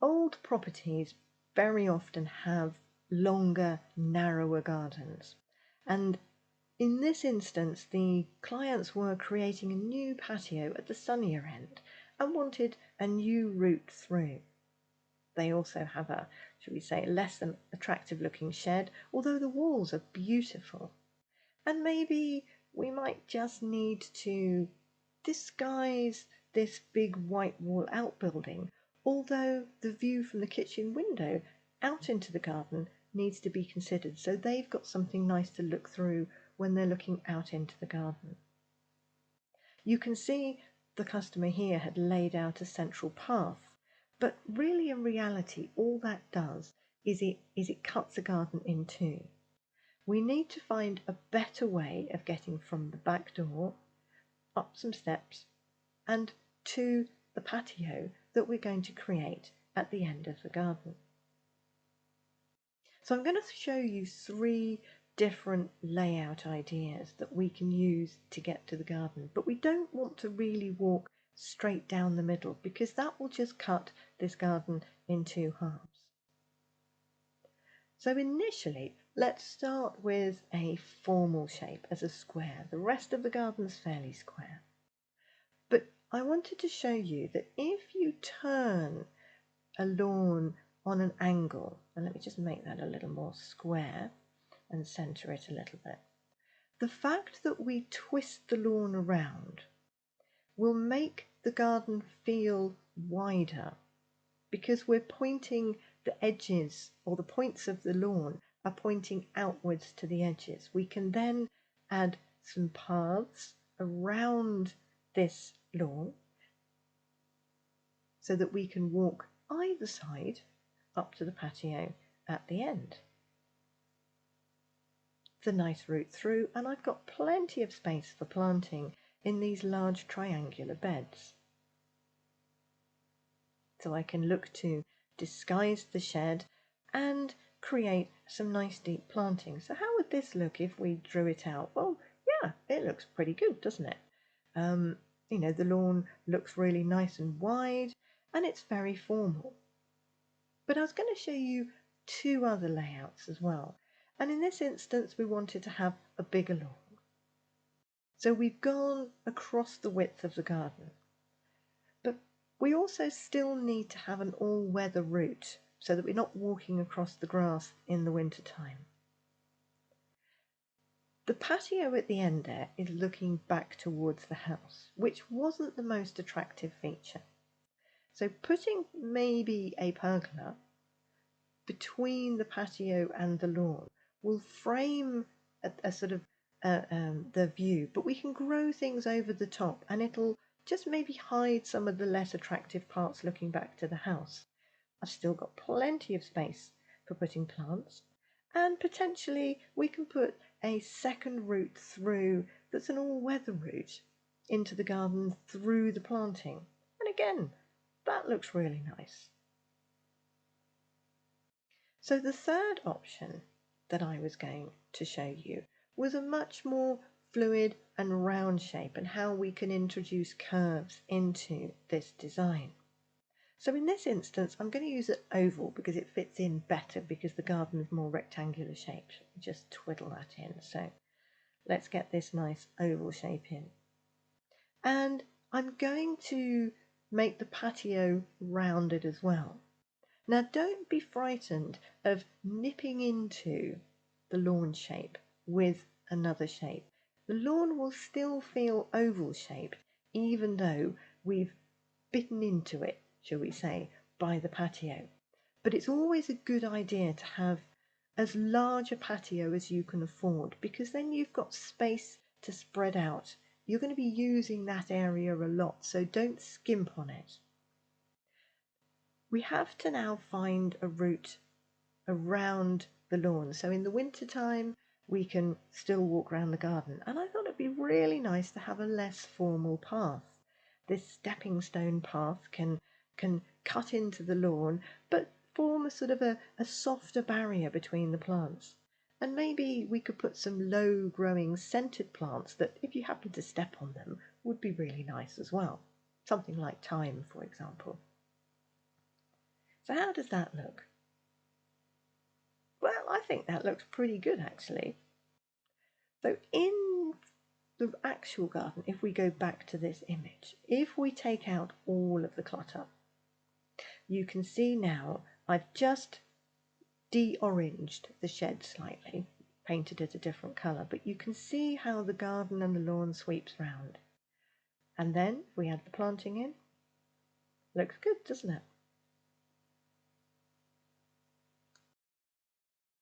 Old properties very often have longer, narrower gardens, and in this instance the clients were creating a new patio at the sunnier end and wanted a new route through. They also have a, should we say, less than attractive looking shed, although the walls are beautiful. And maybe we might just need to disguise this big white wall outbuilding, although the view from the kitchen window out into the garden needs to be considered, so they've got something nice to look through when they're looking out into the garden. You can see the customer here had laid out a central path, but really in reality all that does is it cuts the garden in two. We need to find a better way of getting from the back door, up some steps, and to the patio that we're going to create at the end of the garden. So I'm going to show you 3 different layout ideas that we can use to get to the garden, but we don't want to really walk straight down the middle because that will just cut this garden in 2 halves. So initially, let's start with a formal shape as a square. The rest of the garden's fairly square. But I wanted to show you that if you turn a lawn on an angle, and let me just make that a little more square and centre it a little bit, the fact that we twist the lawn around will make the garden feel wider because we're pointing the edges, or the points of the lawn are pointing outwards to the edges. We can then add some paths around this lawn so that we can walk either side up to the patio at the end. It's a nice route through, and I've got plenty of space for planting in these large triangular beds. So I can look to disguise the shed and create some nice deep planting. So how would this look if we drew it out? Well, yeah, it looks pretty good, doesn't it? You know, the lawn looks really nice and wide, and it's very formal. But I was going to show you 2 other layouts as well. And in this instance, we wanted to have a bigger lawn. So we've gone across the width of the garden. But we also still need to have an all-weather route so that we're not walking across the grass in the winter time. The patio at the end there is looking back towards the house, which wasn't the most attractive feature. So putting maybe a pergola between the patio and the lawn will frame a sort of the view, but we can grow things over the top and it'll just maybe hide some of the less attractive parts looking back to the house. I've still got plenty of space for putting plants, and potentially we can put a second route through that's an all-weather route into the garden through the planting. And again, that looks really nice. So the third option that I was going to show you was a much more fluid and round shape and how we can introduce curves into this design. So in this instance, I'm going to use an oval because it fits in better because the garden is more rectangular shaped. Just twiddle that in. So let's get this nice oval shape in. And I'm going to make the patio rounded as well. Now don't be frightened of nipping into the lawn shape with another shape. The lawn will still feel oval shaped even though we've bitten into it, shall we say, by the patio. But it's always a good idea to have as large a patio as you can afford because then you've got space to spread out. You're going to be using that area a lot, so don't skimp on it. We have to now find a route around the lawn. So in the winter time, we can still walk around the garden. And I thought it'd be really nice to have a less formal path. This stepping stone path can cut into the lawn, but form a sort of a softer barrier between the plants. And maybe we could put some low growing scented plants that, if you happen to step on them, would be really nice as well. Something like thyme, for example. So how does that look? Well, I think that looks pretty good actually. So in the actual garden, if we go back to this image, if we take out all of the clutter, you can see now I've just de-oranged the shed slightly, painted it a different colour, but you can see how the garden and the lawn sweeps round. And then we add the planting in. Looks good, doesn't it?